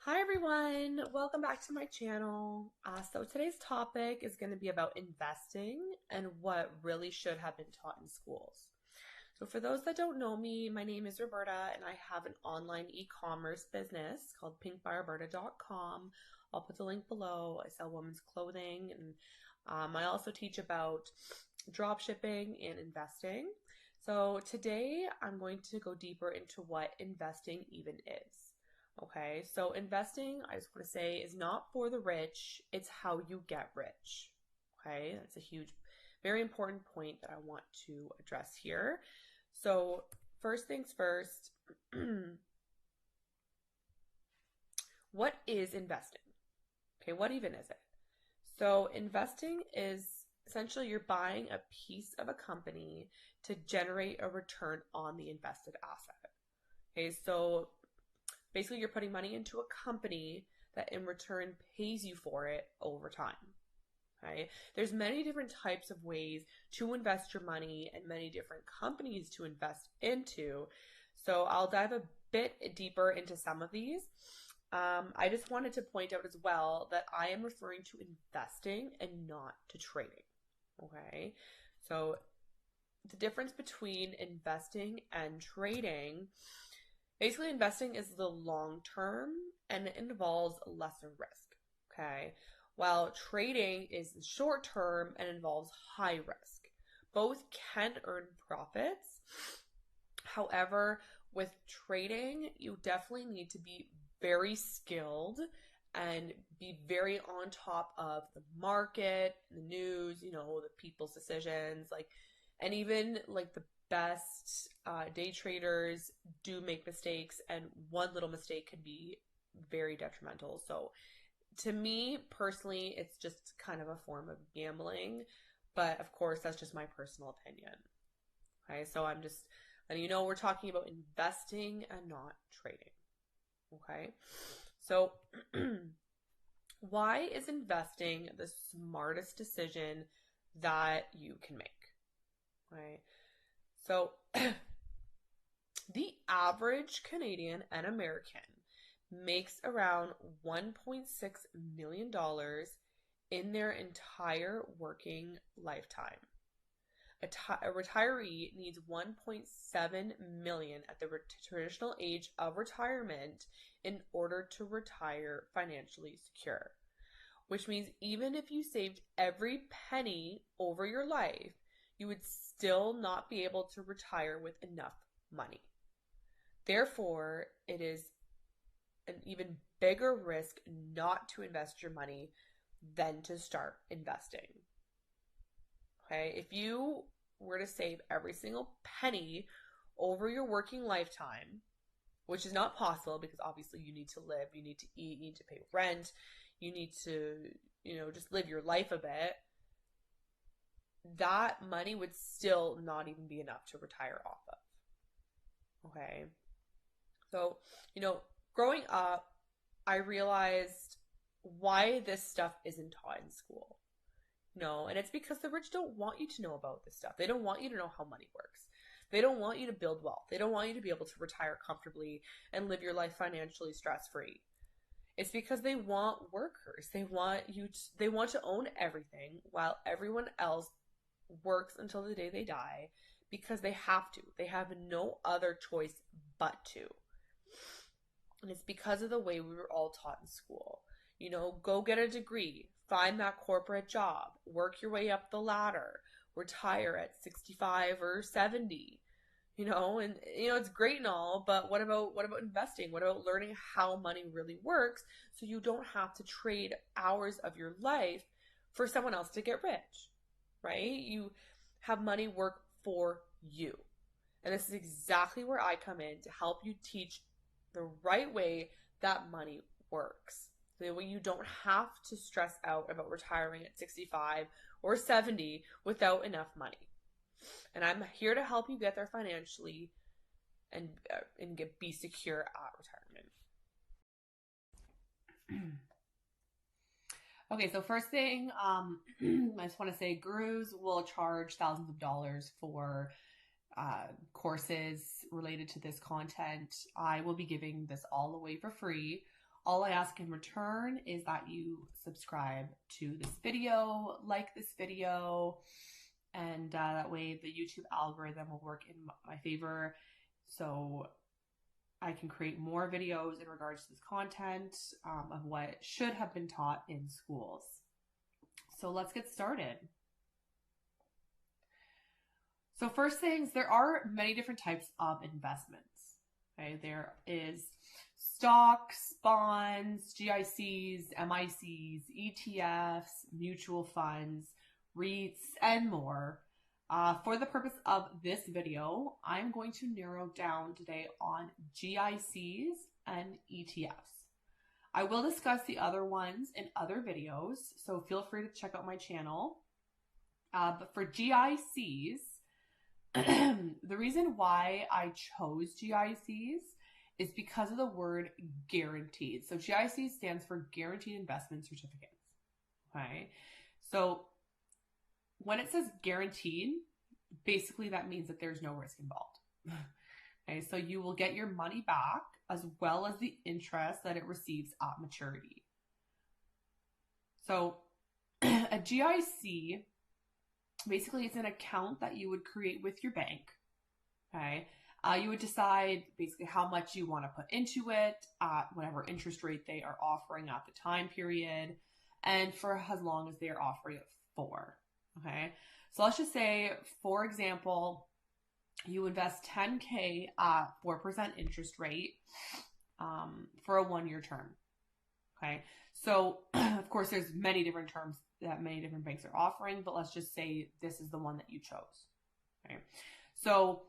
Hi everyone, welcome back to my channel. So today's topic is going to be about investing and what really should have been taught in schools. So for those that don't know me, my name is Roberta and I have an online e-commerce business called pinkbyroberta.com. I'll put the link below. I sell women's clothing and I also teach about drop shipping and investing. So today I'm going to go deeper into what investing even is. Okay, so investing, I just want to say, is not for the rich, it's how you get rich. Okay, that's a huge, very important point that I want to address here. So, first things first, what is investing? Okay, what even is it? So, investing is essentially you're buying a piece of a company to generate a return on the invested asset. Okay, so basically, you're putting money into a company that in return pays you for it over time. Okay? There's many different types of ways to invest your money and many different companies to invest into. So I'll dive a bit deeper into some of these. I just wanted to point out as well that I am referring to investing and not to trading. Okay? So the difference between investing and trading. Basically, investing is the long term and it involves lesser risk. Okay. While trading is short term and involves high risk. Both can earn profits. However, with trading, you definitely need to be very skilled and be very on top of the market, the news, the people's decisions, and even like the best day traders do make mistakes, and one little mistake can be very detrimental. So, to me personally, it's just kind of a form of gambling, but of course, that's just my personal opinion. Okay, so I'm just letting you know we're talking about investing and not trading. Okay, so why is investing the smartest decision that you can make? Right. So, the average Canadian and American makes around $1.6 million in their entire working lifetime. A retiree needs 1.7 million at the traditional age of retirement in order to retire financially secure. Which means even if you saved every penny over your life, you would still not be able to retire with enough money. Therefore, it is an even bigger risk not to invest your money than to start investing. Okay, if you were to save every single penny over your working lifetime, which is not possible because obviously you need to live, you need to eat, you need to pay rent, you need to, just live your life a bit, that money would still not even be enough to retire off of. Okay. So, growing up, I realized why this stuff isn't taught in school. No, and it's because the rich don't want you to know about this stuff. They don't want you to know how money works. They don't want you to build wealth. They don't want you to be able to retire comfortably and live your life financially stress-free. It's because they want workers. They want to own everything while everyone else works until the day they die because they have to. They have no other choice but to. And it's because of the way we were all taught in school. Go get a degree, find that corporate job, work your way up the ladder, retire at 65 or 70. It's great and all, but what about investing? What about learning how money really works so you don't have to trade hours of your life for someone else to get rich? Right? You have money work for you. And this is exactly where I come in to help you teach the right way that money works. The way you don't have to stress out about retiring at 65 or 70 without enough money. And I'm here to help you get there financially and be secure at retirement. Okay, so first thing, I just want to say gurus will charge thousands of dollars for courses related to this content. I will be giving this all away for free All I ask in return is that you subscribe to this video, like this video, and that way the YouTube algorithm will work in my favor. So I can create more videos in regards to this content of what should have been taught in schools. So let's get started. So first things, there are many different types of investments. Okay, there is stocks, bonds, GICs, MICs, ETFs, mutual funds, REITs, and more. For the purpose of this video, I'm going to narrow down today on GICs and ETFs. I will discuss the other ones in other videos, so feel free to check out my channel. But for GICs, the reason why I chose GICs is because of the word guaranteed. So GIC stands for Guaranteed Investment Certificates. Okay, so when it says guaranteed, basically that means that there's no risk involved. Okay, so you will get your money back as well as the interest that it receives at maturity. So a GIC, basically it's an account that you would create with your bank. Okay, you would decide basically how much you want to put into it at whatever interest rate they are offering at the time period, and for as long as they are offering it for. Okay, so let's just say, for example, you invest $10K at 4% interest rate for a 1-year term. Okay, so of course there's many different terms that many different banks are offering, but let's just say this is the one that you chose. Okay, so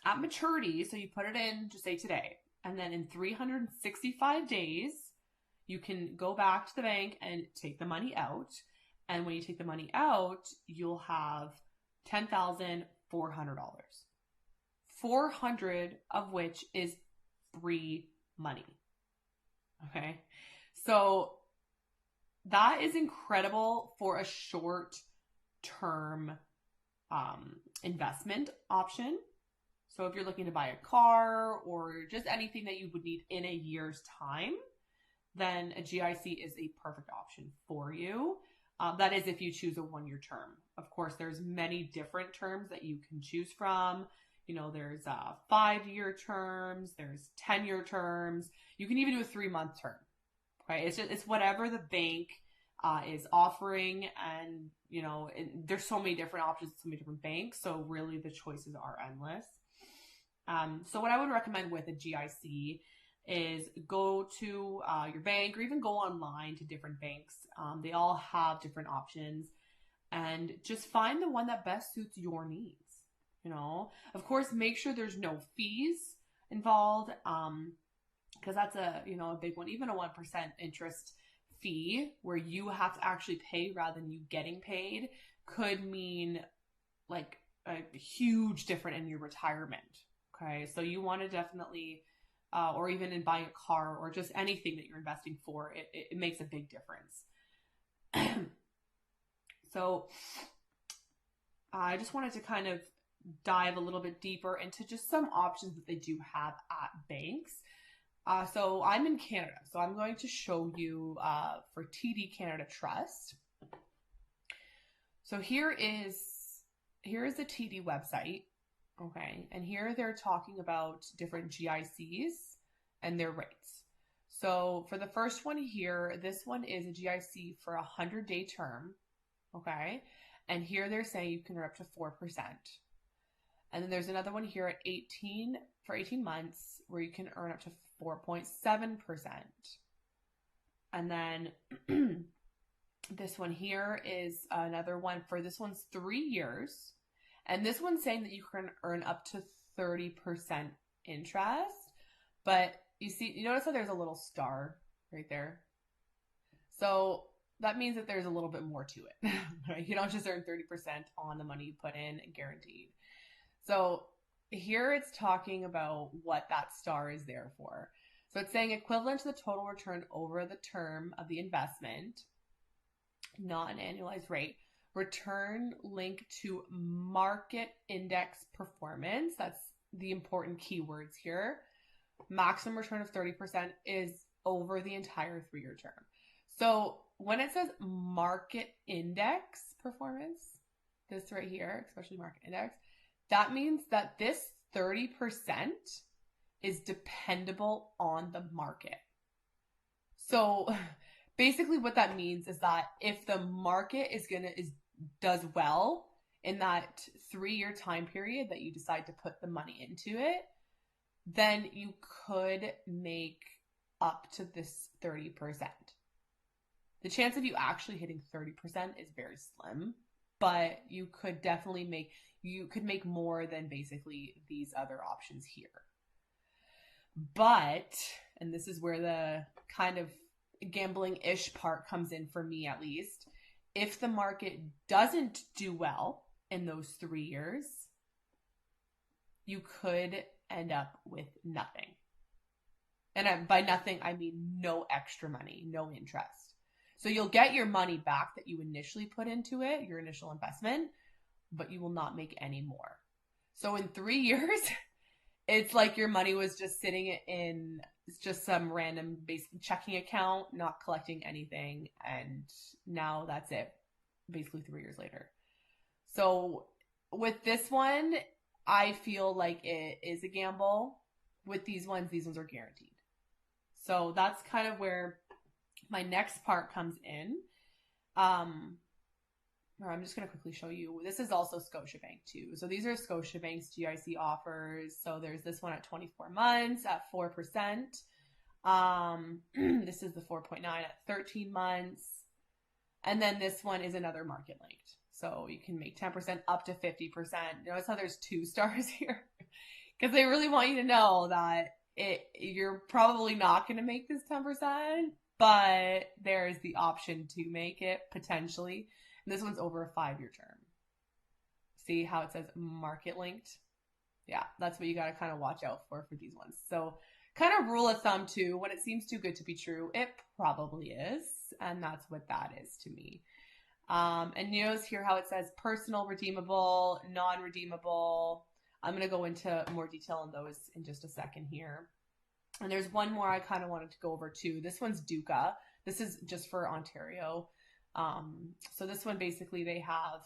at maturity, so you put it in, just say today, and then in 365 days, you can go back to the bank and take the money out. And when you take the money out, you'll have $10,400. $400 of which is free money. Okay, so that is incredible for a short-term investment option. So if you're looking to buy a car or just anything that you would need in a year's time, then a GIC is a perfect option for you. That is if you choose a 1-year term. Of course, there's many different terms that you can choose from. You know, there's 5-year terms, there's 10-year terms. You can even do a 3-month term. Okay, it's whatever the bank is offering, and you know, there's so many different options, so many different banks. So really, the choices are endless. So what I would recommend with a GIC is go to your bank, or even go online to different banks. They all have different options, and just find the one that best suits your needs. You know, of course, make sure there's no fees involved, because that's a big one. Even a 1% interest fee where you have to actually pay rather than you getting paid could mean like a huge difference in your retirement. Okay, so you want to definitely, or even in buying a car or just anything that you're investing for, it makes a big difference. So I just wanted to kind of dive a little bit deeper into just some options that they do have at banks. So I'm in Canada, so I'm going to show you for TD Canada Trust. So here is the TD website. Okay, and here they're talking about different GICs and their rates. So for the first one here, this one is a GIC for a 100-day term. Okay, and here they're saying you can earn up to 4%. And then there's another one here at 18 months where you can earn up to 4.7%. And then this one here is another one for, this one's 3 years. And this one's saying that you can earn up to 30% interest. But you notice that there's a little star right there. So that means that there's a little bit more to it. Right? You don't just earn 30% on the money you put in, guaranteed. So here it's talking about what that star is there for. So it's saying equivalent to the total return over the term of the investment, not an annualized rate. Return linked to market index performance. That's the important keywords here. Maximum return of 30% is over the entire 3-year term. So when it says market index performance, this right here, especially market index, that means that this 30% is dependable on the market. So basically what that means is that if the market does well in that 3-year time period that you decide to put the money into it, then you could make up to this 30%. The chance of you actually hitting 30% is very slim, but you could definitely make more than basically these other options here. But, and this is where the kind of gambling-ish part comes in for me at least, if the market doesn't do well in those 3 years, you could end up with nothing. And by nothing, I mean no extra money, no interest. So you'll get your money back that you initially put into it, your initial investment, but you will not make any more. So in 3 years, it's like your money was just sitting in just some random basic checking account, not collecting anything, and now that's it, basically 3 years later. So with this one, I feel like it is a gamble. With these ones are guaranteed. So that's kind of where my next part comes in. I'm just going to quickly show you. This is also Scotiabank too. So these are Scotiabank's GIC offers. So there's this one at 24 months at 4%. This is the 4.9 at 13 months. And then this one is another market linked. So you can make 10% up to 50%. Notice how there's 2 stars here? Because they really want you to know that you're probably not going to make this 10%, but there's the option to make it potentially. And this one's over a 5-year term. See how it says market linked? Yeah, that's what you got to kind of watch out for these ones. So kind of rule of thumb too, when it seems too good to be true, it probably is. And that's what that is to me. And you notice here how it says personal redeemable, non-redeemable. I'm going to go into more detail on those in just a second here. And there's one more I kind of wanted to go over too. This one's Duca. This is just for Ontario. So this one basically they have,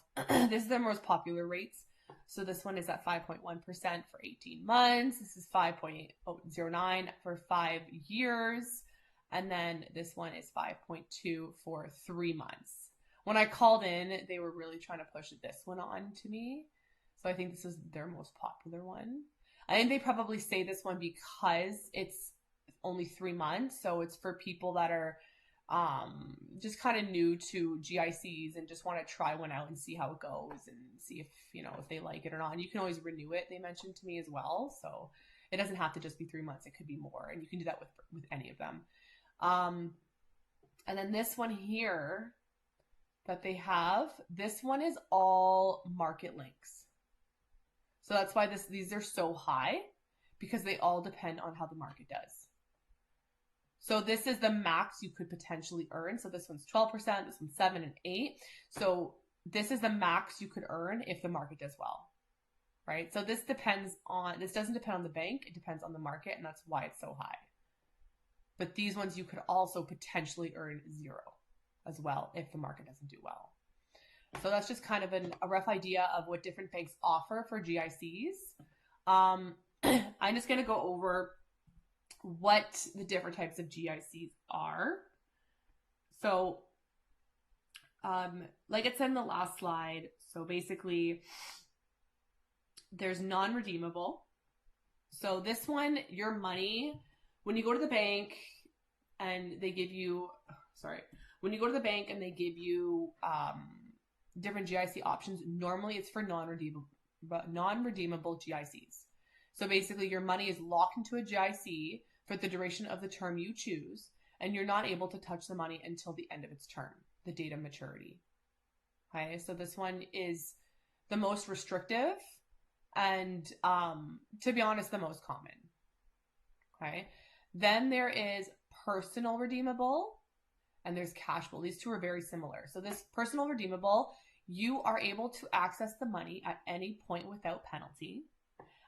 this is their most popular rates. So this one is at 5.1% for 18 months. This is 5.09 for 5 years. And then this one is 5.2 for 3 months. When I called in, they were really trying to push this one on to me. So I think this is their most popular one. I think they probably say this one because it's only 3 months. So it's for people that are just kind of new to GICs and just want to try one out and see how it goes and see if, if they like it or not. And you can always renew it, they mentioned to me as well. So it doesn't have to just be 3 months. It could be more. And you can do that with any of them. And then this one here that they have, this one is all market links. So that's why these are so high, because they all depend on how the market does. So this is the max you could potentially earn. So this one's 12%, this one's 7 and 8. So this is the max you could earn if the market does well, right? So this doesn't depend on the bank. It depends on the market, and that's why it's so high. But these ones you could also potentially earn 0 as well if the market doesn't do well. So that's just kind of a rough idea of what different banks offer for GICs. I'm just going to go over what the different types of GICs are. So, like it said in the last slide, so basically there's non-redeemable. So this one, your money, when you go to the bank and they give you, different GIC options, normally it's for non-redeemable GICs. So basically your money is locked into a GIC for the duration of the term you choose, and you're not able to touch the money until the end of its term, the date of maturity. Okay, so this one is the most restrictive and, to be honest, the most common. Okay, then there is personal redeemable and there's cashable. These two are very similar. So this personal redeemable, you are able to access the money at any point without penalty.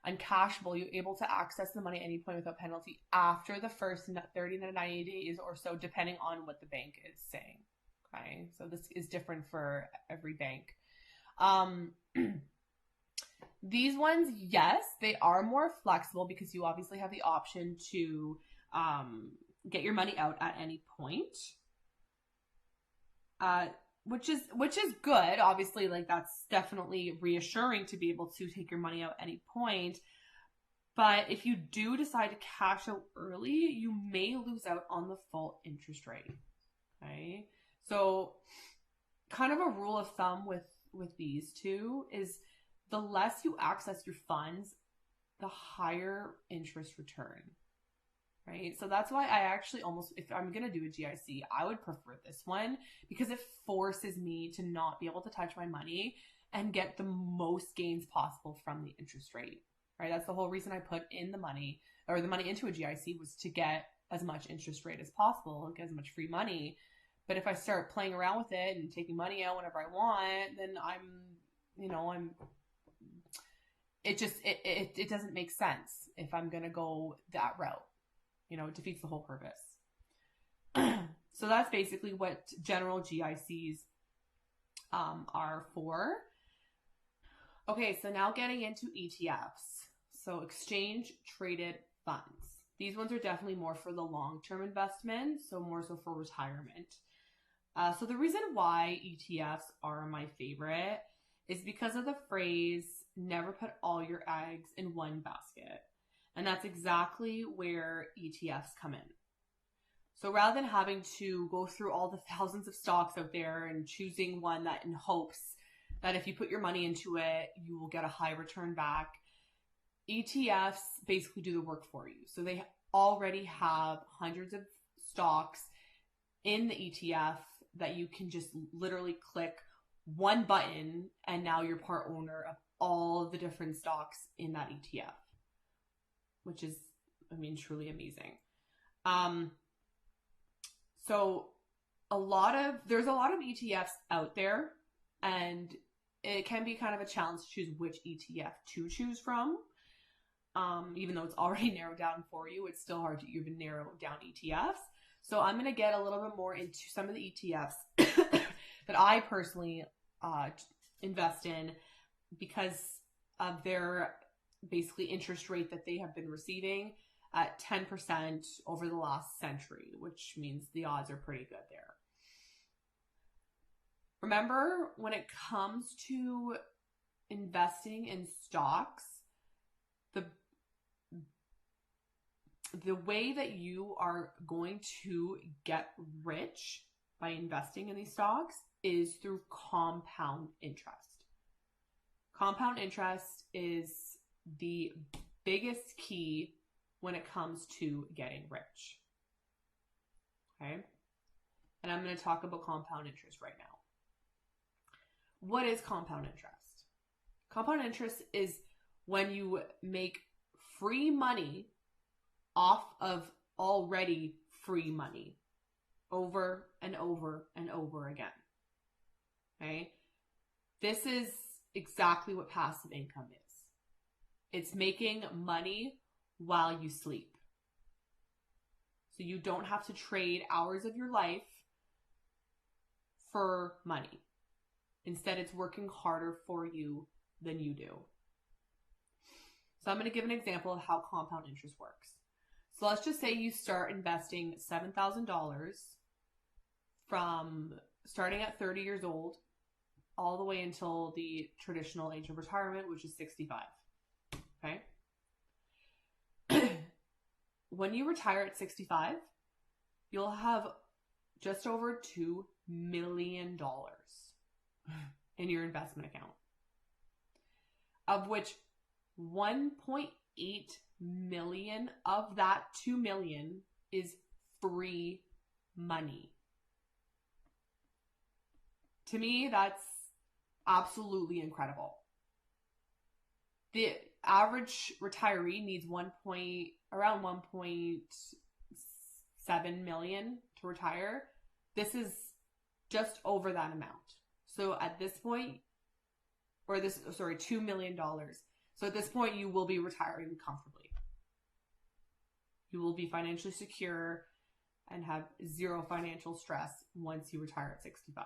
uncashable, you're able to access the money at any point without penalty after the first 30 to 90 days or so, depending on what the bank is saying. Okay, so this is different for every bank. These ones, yes, they are more flexible because you obviously have the option to get your money out at any point. Which is good. Obviously, like, that's definitely reassuring to be able to take your money out at any point. But if you do decide to cash out early, you may lose out on the full interest rate. Okay, so kind of a rule of thumb with these two is the less you access your funds, the higher interest return. Right? So that's why I actually almost, if I'm going to do a GIC, I would prefer this one because it forces me to not be able to touch my money and get the most gains possible from the interest rate. Right? That's the whole reason I put in the money into a GIC, was to get as much interest rate as possible, get as much free money. But if I start playing around with it and taking money out whenever I want, then it doesn't make sense if I'm going to go that route. It defeats the whole purpose. So that's basically what general GICs are for. Okay, so now getting into ETFs. So exchange traded funds. These ones are definitely more for the long-term investment, so more so for retirement. So the reason why ETFs are my favorite is because of the phrase, never put all your eggs in one basket. And that's exactly where ETFs come in. So rather than having to go through all the thousands of stocks out there and choosing one that in hopes that if you put your money into it, you will get a high return back, ETFs basically do the work for you. So they already have hundreds of stocks in the ETF that you can just literally click one button and now you're part owner of all of the different stocks in that ETF. Which is, truly amazing. So there's a lot of ETFs out there, and it can be kind of a challenge to choose which ETF to choose from. Even though it's already narrowed down for you, it's still hard to even narrow down ETFs. So I'm going to get a little bit more into some of the ETFs that I personally invest in because of their basically interest rate that they have been receiving at 10% over the last century, which means the odds are pretty good there. Remember, when it comes to investing in stocks, the way that you are going to get rich by investing in these stocks is through compound interest. Compound interest is the biggest key when it comes to getting rich. Okay? And I'm going to talk about compound interest right now. What is compound interest? Compound interest is when you make free money off of already free money over and over and over again. Okay? This is exactly what passive income is. It's making money while you sleep. So you don't have to trade hours of your life for money. Instead, it's working harder for you than you do. So I'm going to give an example of how compound interest works. So let's just say you start investing $7,000 from starting at 30 years old all the way until the traditional age of retirement, which is 65. Okay? When you retire at 65, you'll have just over $2 million in your investment account, of which 1.8 million of that 2 million is free money. To me, that's absolutely incredible. The average retiree needs around 1.7 million to retire. This is just over that amount. So at this point, $2 million. So at this point, you will be retiring comfortably. You will be financially secure and have zero financial stress once you retire at 65.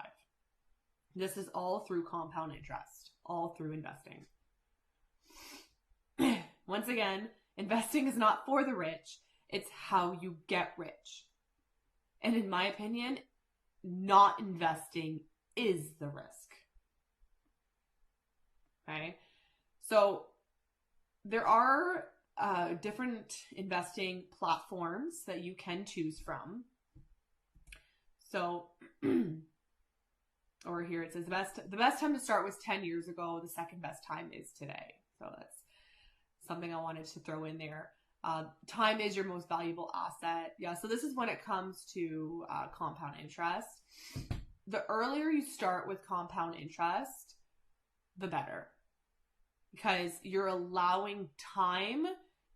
This is all through compound interest, all through investing. Once again, investing is not for the rich. It's how you get rich. And in my opinion, not investing is the risk. Okay? So there are different investing platforms that you can choose from. So, over here it says the best time to start was 10 years ago. The second best time is today. So that's something I wanted to throw in there. Time is your most valuable asset. Yeah, so this is when it comes to compound interest. The earlier you start with compound interest, the better. Because you're allowing time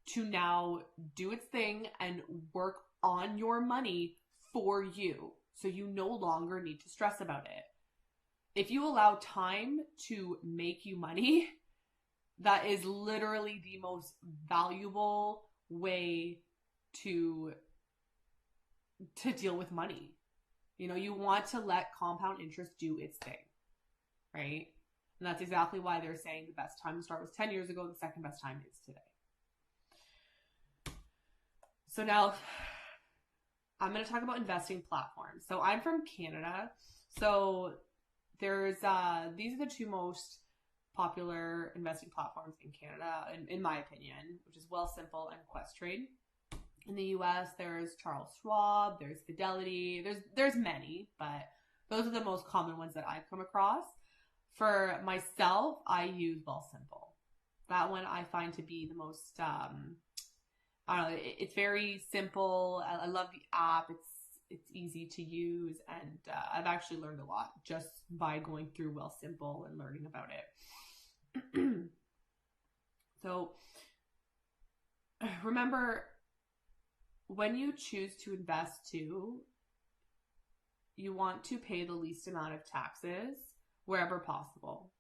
to now do its thing and work on your money for you. So you no longer need to stress about it. If you allow time to make you money, that is literally the most valuable way to deal with money. You know, you want to let compound interest do its thing, right? And that's exactly why they're saying the best time to start was 10 years ago. The second best time is today. So now I'm going to talk about investing platforms. So I'm from Canada. So there's, these are the two most popular investing platforms in Canada, in my opinion, which is Wealthsimple and Questrade. In the US, there's Charles Schwab, there's Fidelity, there's many, but those are the most common ones that I've come across. For myself, I use Wealthsimple. That one I find to be the most, I don't know, it's very simple. I love the app. It's easy to use, and I've actually learned a lot just by going through Wealthsimple and learning about it. So remember, when you choose to invest too, you want to pay the least amount of taxes wherever possible.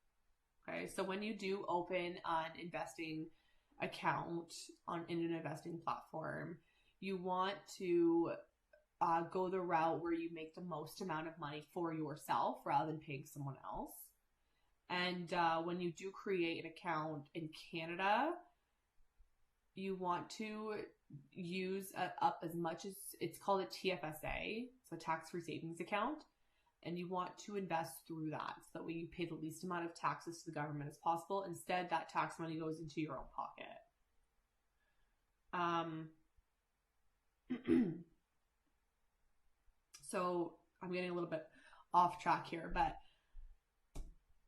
Okay, so when you do open an investing account in an investing platform, you want to go the route where you make the most amount of money for yourself rather than paying someone else. And when you do create an account in Canada, you want to use up as much as, it's called a TFSA, so tax-free savings account, and you want to invest through that so that way you pay the least amount of taxes to the government as possible. Instead, that tax money goes into your own pocket. So I'm getting a little bit off track here, but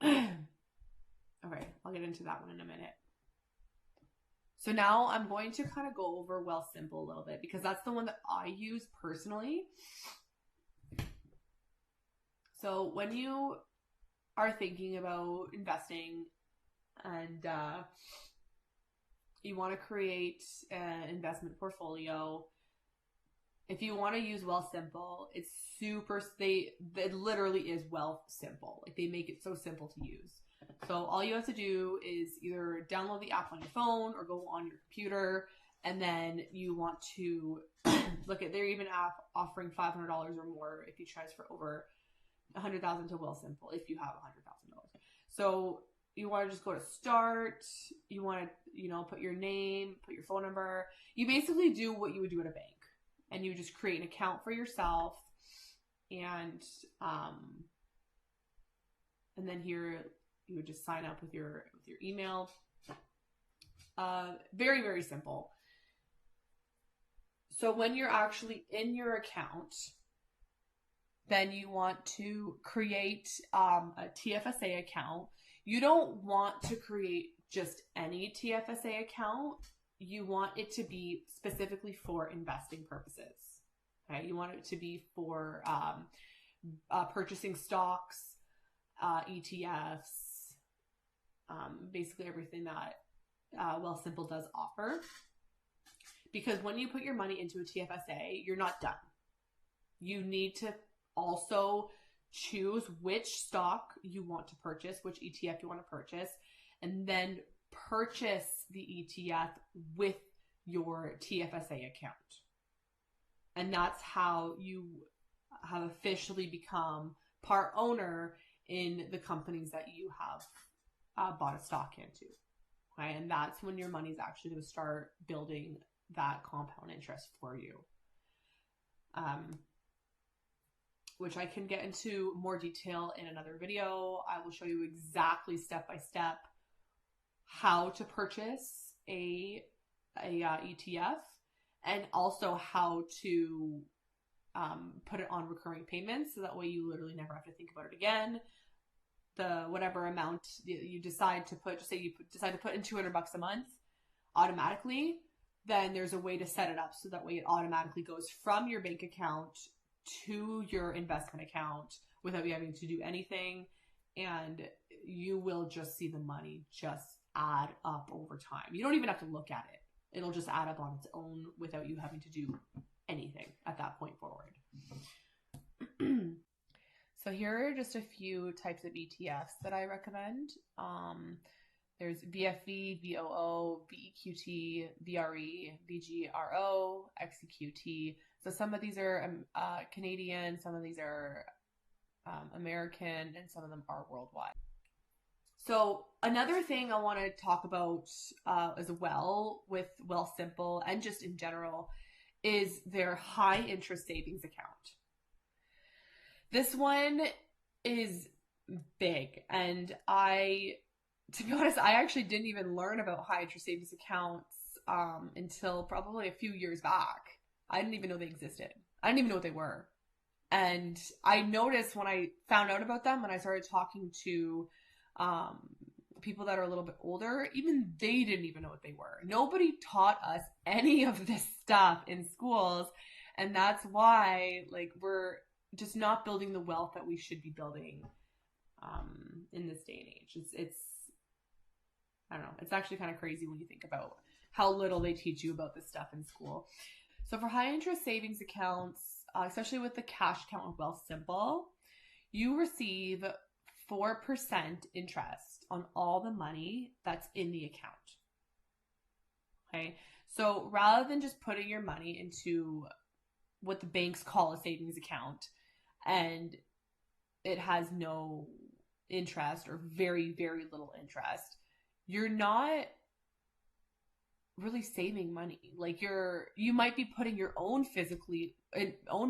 okay, I'll get into that one in a minute. So now I'm going to kind of go over Wealthsimple a little bit because that's the one that I use personally. So when you are thinking about investing and you want to create an investment portfolio, if you want to use Wealthsimple, it's it literally is Wealthsimple. Like, they make it so simple to use. So all you have to do is either download the app on your phone or go on your computer, and then you want to look at, they're even offering $500 or more if you transfer over $100,000 to Wealthsimple if you have $100,000. So you want to just go to start. You want to, put your name, put your phone number. You basically do what you would do at a bank, and you just create an account for yourself, and then here you would just sign up with your email. Very, very simple. So when you're actually in your account, then you want to create a TFSA account. You don't want to create just any TFSA account. You want it to be specifically for investing purposes. Okay, you want it to be for purchasing stocks, ETFs, basically everything that Wealthsimple does offer. Because when you put your money into a TFSA, you're not done. You need to also choose which stock you want to purchase, which ETF you want to purchase, and then purchase the ETF with your TFSA account. And that's how you have officially become part owner in the companies that you have bought a stock into. Okay? And that's when your money's actually going to start building that compound interest for you. Which I can get into more detail in another video. I will show you exactly step by step how to purchase a ETF, and also how to put it on recurring payments, so that way you literally never have to think about it again. The whatever amount you decide to put, just say you decide to put in $200 a month automatically, then there's a way to set it up so that way it automatically goes from your bank account to your investment account without you having to do anything, and you will just see the money just add up over time. You don't even have to look at it. It'll just add up on its own without you having to do anything at that point forward. So here are just a few types of ETFs that I recommend. There's VFV, VOO, VEQT, VRE, VGRO, XEQT. So some of these are Canadian, some of these are American, and some of them are worldwide. So another thing I want to talk about as well with Wealthsimple and just in general is their high interest savings account. This one is big, and to be honest, I actually didn't even learn about high interest savings accounts until probably a few years back. I didn't even know they existed. I didn't even know what they were. And I noticed when I found out about them, when I started talking to people that are a little bit older, even they didn't even know what they were. Nobody taught us any of this stuff in schools. And that's why, like, we're just not building the wealth that we should be building in this day and age. It's I don't know. It's actually kind of crazy when you think about how little they teach you about this stuff in school. So for high interest savings accounts, especially with the cash account with Wealthsimple, you receive 4% interest on all the money that's in the account. Okay. So rather than just putting your money into what the banks call a savings account and it has no interest or very, very little interest, you're not really saving money. Like you might be putting your own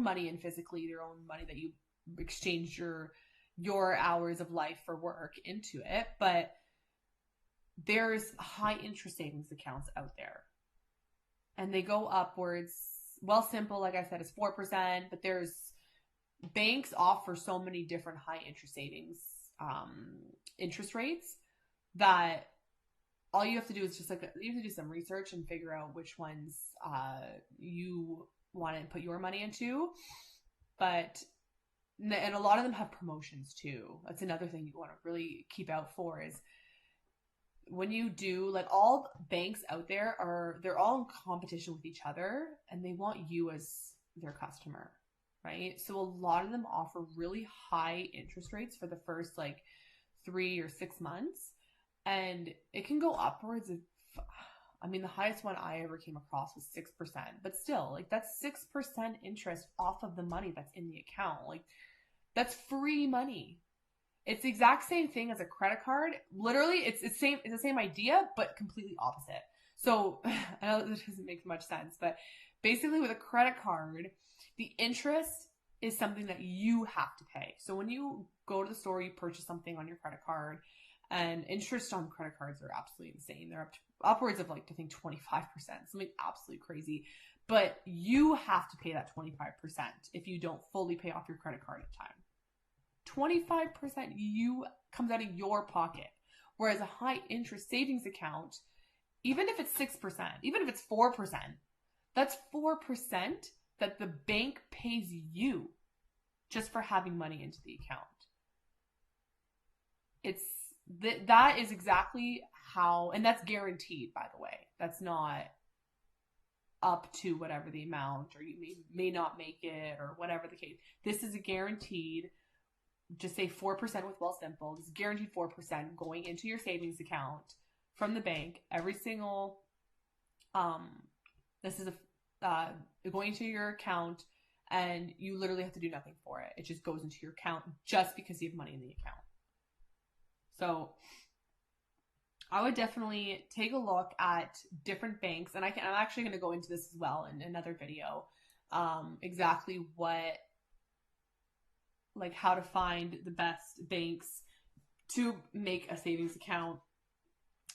money in physically, your own money that you exchange your hours of life for work into it, but there's high interest savings accounts out there and they go upwards. Wealthsimple, like I said, is 4%, but there's banks offer so many different high interest savings interest rates that all you have to do is just you have to do some research and figure out which ones you want to put your money into. And a lot of them have promotions too. That's another thing you want to really keep out for is when you do, like, all banks out there they're all in competition with each other and they want you as their customer, right? So a lot of them offer really high interest rates for the first 3 or 6 months. And it can go upwards of, the highest one I ever came across was 6%, but still, that's 6% interest off of the money that's in the account. That's free money. It's the exact same thing as a credit card. Literally, it's the same idea, but completely opposite. So I know this doesn't make much sense, but basically with a credit card, the interest is something that you have to pay. So when you go to the store, you purchase something on your credit card, and interest on credit cards are absolutely insane. They're upwards of I think 25%, something absolutely crazy. But you have to pay that 25% if you don't fully pay off your credit card at time. 25% comes out of your pocket. Whereas a high interest savings account, even if it's 6%, even if it's 4%, that's 4% that the bank pays you just for having money into the account. That is exactly how, and that's guaranteed, by the way. That's not up to whatever the amount, or you may not make it, or whatever the case. This is a guaranteed, just say 4% with Wealthsimple. This is guaranteed 4% going into your savings account from the bank every single, this is going to your account, and you literally have to do nothing for it. It just goes into your account just because you have money in the account. So I would definitely take a look at different banks, and I'm actually going to go into this as well in another video, exactly how to find the best banks to make a savings account.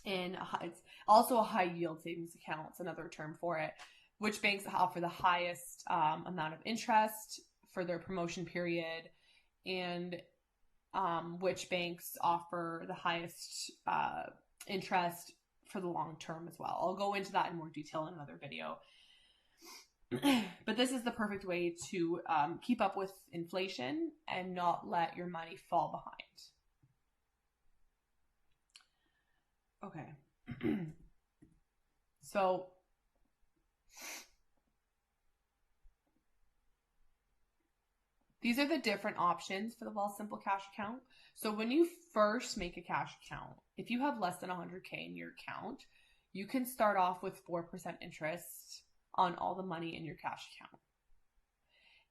And it's also a high yield savings account. It's another term for it. Which banks offer the highest amount of interest for their promotion period, and which banks offer the highest interest for the long term as well. I'll go into that in more detail in another video. But this is the perfect way to keep up with inflation and not let your money fall behind. Okay. So these are the different options for the Wealthsimple cash account. So when you first make a cash account, if you have less than 100K in your account, you can start off with 4% interest on all the money in your cash account.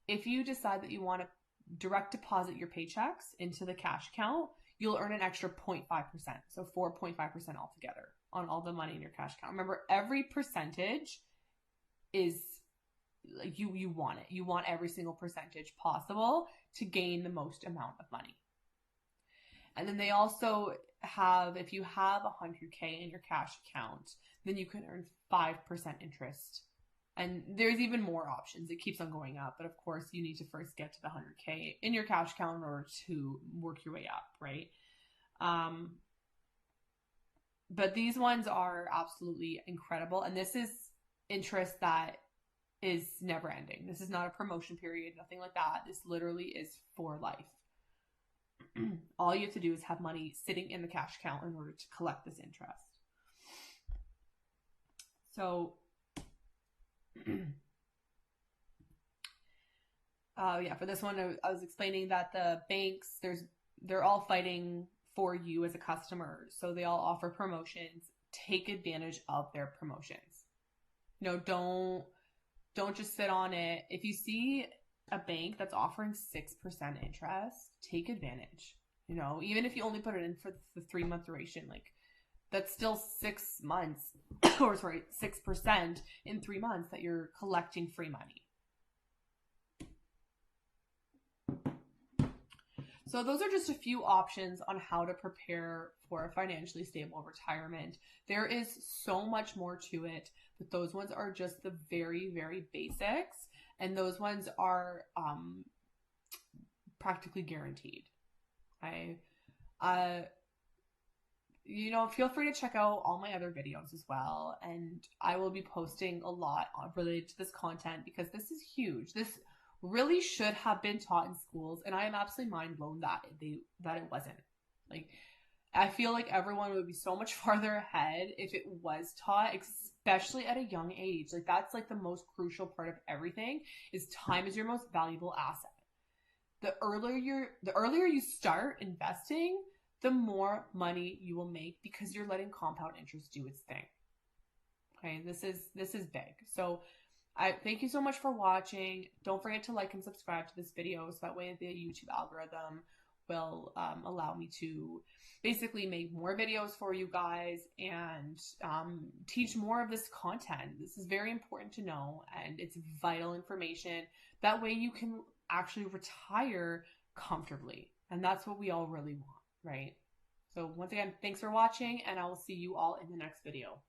If you decide that you want to direct deposit your paychecks into the cash account, you'll earn an extra 0.5%. So 4.5% altogether on all the money in your cash account. Remember, every percentage is you want it. You want every single percentage possible to gain the most amount of money. And then they also have, if you have 100K in your cash account, then you can earn 5% interest. And there's even more options. It keeps on going up. But of course, you need to first get to the 100K in your cash account in order to work your way up, right? But these ones are absolutely incredible. And this is interest that is never ending. This is not a promotion period, nothing like that. This literally is for life. All you have to do is have money sitting in the cash account in order to collect this interest. So, yeah, for this one, I was explaining that the banks, they're all fighting for you as a customer. So they all offer promotions. Take advantage of their promotions. Don't just sit on it. If you see a bank that's offering 6% interest, take advantage. Even if you only put it in for the 3-month duration, that's still 6 months, or 6% in 3 months that you're collecting free money. So those are just a few options on how to prepare for a financially stable retirement. There is so much more to it, but those ones are just the very, very basics. And those ones are practically guaranteed. Feel free to check out all my other videos as well. And I will be posting a lot related to this content because this is huge. This really should have been taught in schools, and I am absolutely mind blown that it wasn't. I feel like everyone would be so much farther ahead if it was taught, especially at a young age. That's the most crucial part of everything. Is time is your most valuable asset. The earlier you start investing, the more money you will make because you're letting compound interest do its thing. Okay, this is big. So I thank you so much for watching. Don't forget to like and subscribe to this video so that way the YouTube algorithm will allow me to basically make more videos for you guys and teach more of this content. This is very important to know, and it's vital information. That way you can actually retire comfortably, and that's what we all really want, right? So once again, thanks for watching, and I will see you all in the next video.